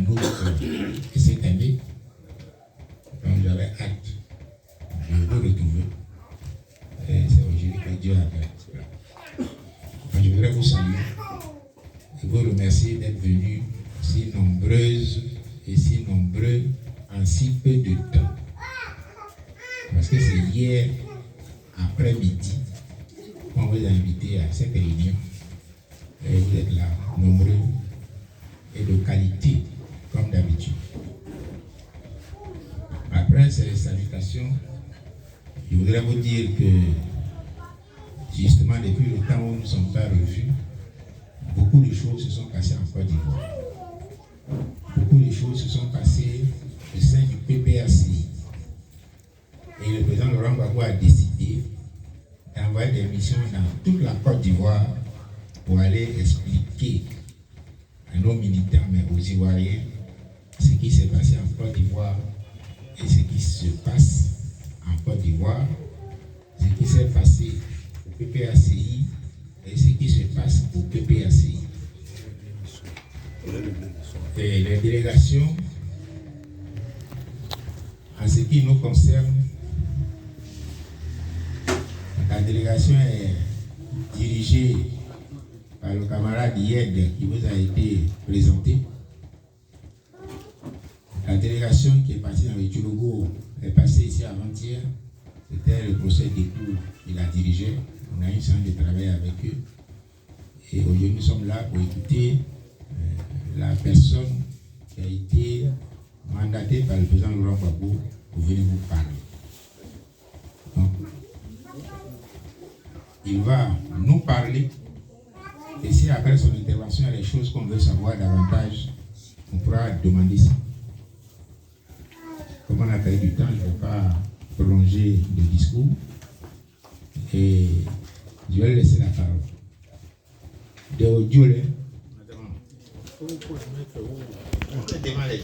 en outre et cette année. Donc j'avais hâte de vous retrouver. Et c'est aujourd'hui que Dieu a fait cela. Donc, je voudrais vous saluer et vous remercier d'être venus si nombreuses et si nombreux en si peu de temps. Parce que c'est hier après-midi qu'on vous a invité à cette réunion. Et vous êtes là, nombreux et de qualité, comme d'habitude. Après ces salutations, je voudrais vous dire que, justement, depuis le temps où nous ne sommes pas revus, beaucoup de choses se sont passées en Côte d'Ivoire. Beaucoup de choses se sont passées au sein du PPACI. Et le président Laurent Gbagbo a décidé d'envoyer des missions dans toute la Côte d'Ivoire pour aller expliquer à nos militants, mais aux Ivoiriens, ce qui s'est passé en Côte d'Ivoire et ce qui se passe en Côte d'Ivoire, ce qui s'est passé au PPACI et ce qui se passe au PPACI. Et les délégations, en ce qui nous concerne, la délégation est dirigée par le camarade Yed qui vous a été présenté. La délégation qui est partie dans le Tchoulogo est passée ici avant-hier. C'était le procès des cours qu'il a dirigé. On a eu une séance de travail avec eux. Et aujourd'hui, nous sommes là pour écouter la personne qui a été mandatée par le président Laurent Gbagbo pour venir vous parler. Donc, il va nous parler. Et si après son intervention, il y a des choses qu'on veut savoir davantage, on pourra demander ça. Comme on a perdu du temps, je ne vais pas prolonger le discours. Et je vais laisser la parole. De Dieu,